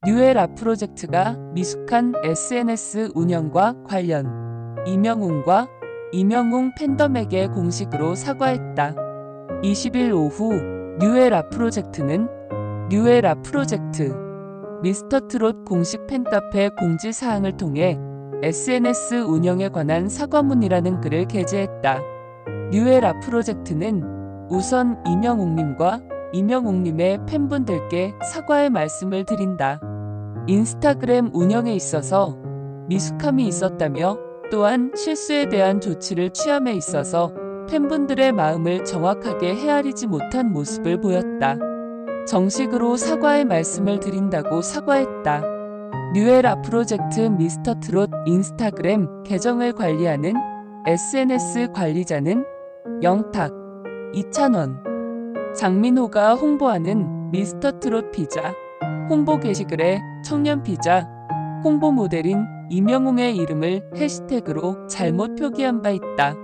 뉴에라 프로젝트가 미숙한 SNS 운영과 관련 이명웅과 이명웅 팬덤에게 공식으로 사과했다. 20일 오후 뉴에라 프로젝트는 뉴에라 프로젝트 미스터트롯 공식 팬카페 공지사항을 통해 SNS 운영에 관한 사과문이라는 글을 게재했다. 뉴에라 프로젝트는 우선 이명웅님과 이명웅님의 팬분들께 사과의 말씀을 드린다. 인스타그램 운영에 있어서 미숙함이 있었다며 또한 실수에 대한 조치를 취함에 있어서 팬분들의 마음을 정확하게 헤아리지 못한 모습을 보였다. 정식으로 사과의 말씀을 드린다고 사과했다. 뉴에라 프로젝트 미스터트롯 인스타그램 계정을 관리하는 SNS 관리자는 영탁 2,000원 장민호가 홍보하는 미스터트롯 피자 홍보 게시글에 청년 피자 홍보 모델인 이명웅의 이름을 해시태그로 잘못 표기한 바 있다.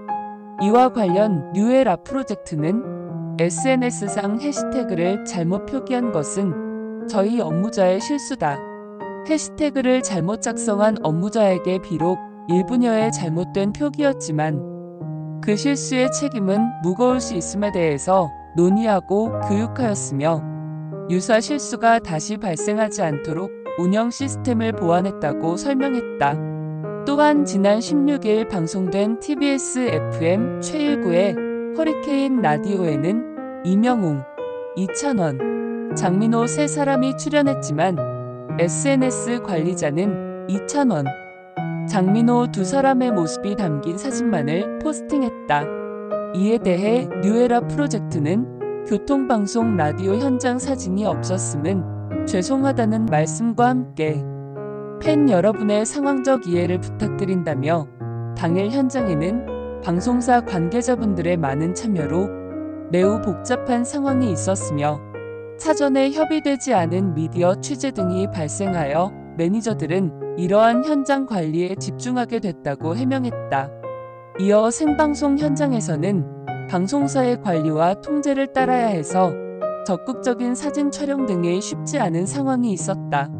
이와 관련 뉴에라 프로젝트는 SNS상 해시태그를 잘못 표기한 것은 저희 업무자의 실수다. 해시태그를 잘못 작성한 업무자에게 비록 일부녀의 잘못된 표기였지만 그 실수의 책임은 무거울 수 있음에 대해서 논의하고 교육하였으며 유사 실수가 다시 발생하지 않도록 운영 시스템을 보완했다고 설명했다. 또한 지난 16일 방송된 TBS FM 최일구의 허리케인 라디오에는 이명웅, 2,000원, 장민호 세 사람이 출연했지만 SNS 관리자는 2,000원, 장민호 두 사람의 모습이 담긴 사진만을 포스팅했다. 이에 대해 뉴에라 프로젝트는 교통방송 라디오 현장 사진이 없었음은 죄송하다는 말씀과 함께 팬 여러분의 상황적 이해를 부탁드린다며 당일 현장에는 방송사 관계자분들의 많은 참여로 매우 복잡한 상황이 있었으며 사전에 협의되지 않은 미디어 취재 등이 발생하여 매니저들은 이러한 현장 관리에 집중하게 됐다고 해명했다. 이어 생방송 현장에서는 방송사의 관리와 통제를 따라야 해서 적극적인 사진 촬영 등이 쉽지 않은 상황이 있었다.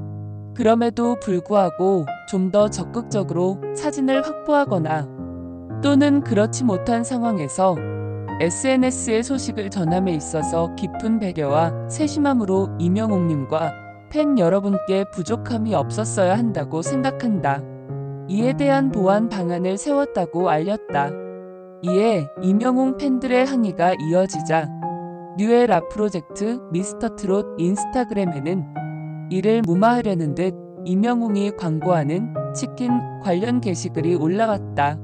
그럼에도 불구하고 좀 더 적극적으로 사진을 확보하거나 또는 그렇지 못한 상황에서 SNS의 소식을 전함에 있어서 깊은 배려와 세심함으로 이명웅님과 팬 여러분께 부족함이 없었어야 한다고 생각한다. 이에 대한 보완 방안을 세웠다고 알렸다. 이에 이명웅 팬들의 항의가 이어지자 뉴에라 프로젝트 미스터트롯 인스타그램에는 이를 무마하려는 듯 이명웅이 광고하는 치킨 관련 게시글이 올라왔다.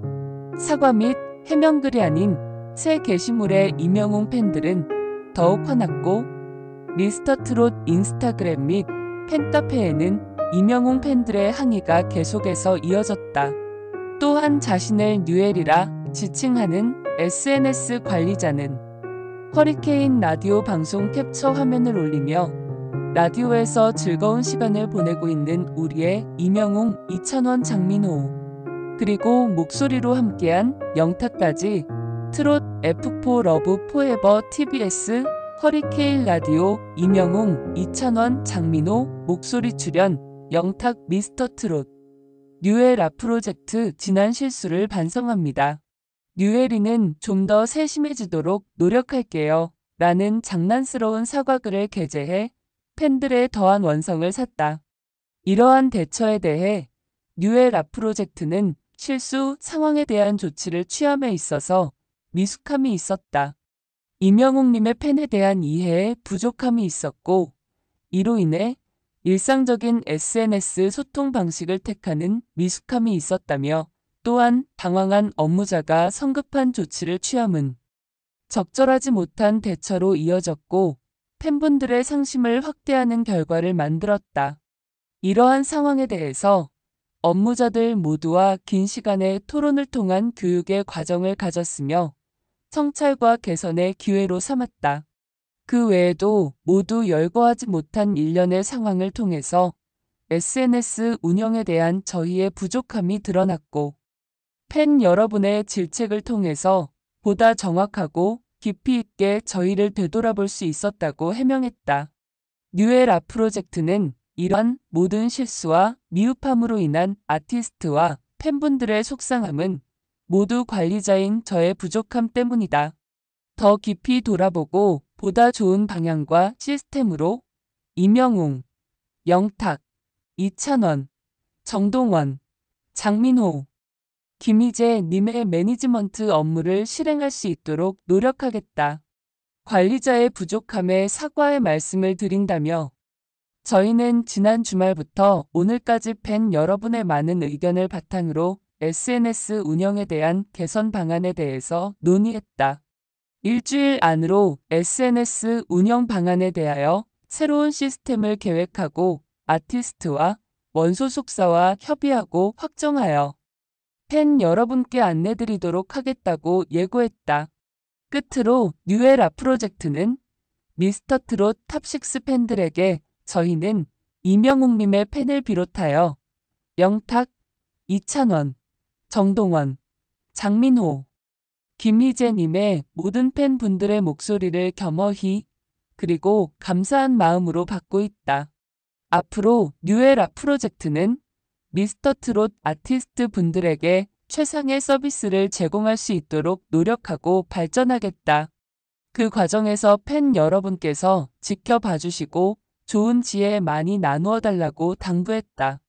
사과 및 해명글이 아닌 새 게시물에 이명웅 팬들은 더욱 화났고 미스터트롯 인스타그램 및 팬카페에는 이명웅 팬들의 항의가 계속해서 이어졌다. 또한 자신을 뉴엘이라 지칭하는 SNS 관리자는 허리케인 라디오 방송 캡처 화면을 올리며 라디오에서 즐거운 시간을 보내고 있는 우리의 이명웅 2,000원 장민호 그리고 목소리로 함께한 영탁까지 트롯 F4 러브 포에버 TBS 허리케인 라디오 이명웅 2,000원 장민호 목소리 출연 영탁 미스터트롯 뉴에라 프로젝트 지난 실수를 반성합니다. 뉴에리는 좀 더 세심해지도록 노력할게요. 라는 장난스러운 사과글을 게재해 팬들의 더한 원성을 샀다. 이러한 대처에 대해 뉴에라 프로젝트는 실수 상황에 대한 조치를 취함에 있어서 미숙함이 있었다. 이명웅님의 팬에 대한 이해에 부족함이 있었고 이로 인해 일상적인 SNS 소통 방식을 택하는 미숙함이 있었다며 또한 당황한 업무자가 성급한 조치를 취함은 적절하지 못한 대처로 이어졌고 팬분들의 상심을 확대하는 결과를 만들었다. 이러한 상황에 대해서 업무자들 모두와 긴 시간의 토론을 통한 교육의 과정을 가졌으며 성찰과 개선의 기회로 삼았다. 그 외에도 모두 열거하지 못한 일련의 상황을 통해서 SNS 운영에 대한 저희의 부족함이 드러났고 팬 여러분의 질책을 통해서 보다 정확하고 깊이 있게 저희를 되돌아볼 수 있었다고 해명했다. 뉴에라 프로젝트는 이런 모든 실수와 미흡함으로 인한 아티스트와 팬분들의 속상함은 모두 관리자인 저의 부족함 때문이다. 더 깊이 돌아보고 보다 좋은 방향과 시스템으로 임영웅, 영탁, 이찬원, 정동원, 장민호, 김희재 님의 매니지먼트 업무를 실행할 수 있도록 노력하겠다. 관리자의 부족함에 사과의 말씀을 드린다며 저희는 지난 주말부터 오늘까지 팬 여러분의 많은 의견을 바탕으로 SNS 운영에 대한 개선 방안에 대해서 논의했다. 일주일 안으로 SNS 운영 방안에 대하여 새로운 시스템을 계획하고 아티스트와 원소속사와 협의하고 확정하여 팬 여러분께 안내드리도록 하겠다고 예고했다. 끝으로 뉴에라 프로젝트는 미스터트롯 탑6 팬들에게 저희는 임영웅님의 팬을 비롯하여 영탁, 이찬원, 정동원, 장민호, 김희재님의 모든 팬분들의 목소리를 겸허히 그리고 감사한 마음으로 받고 있다. 앞으로 뉴에라 프로젝트는 미스터트롯 아티스트 분들에게 최상의 서비스를 제공할 수 있도록 노력하고 발전하겠다. 그 과정에서 팬 여러분께서 지켜봐 주시고 좋은 지혜 많이 나누어 달라고 당부했다.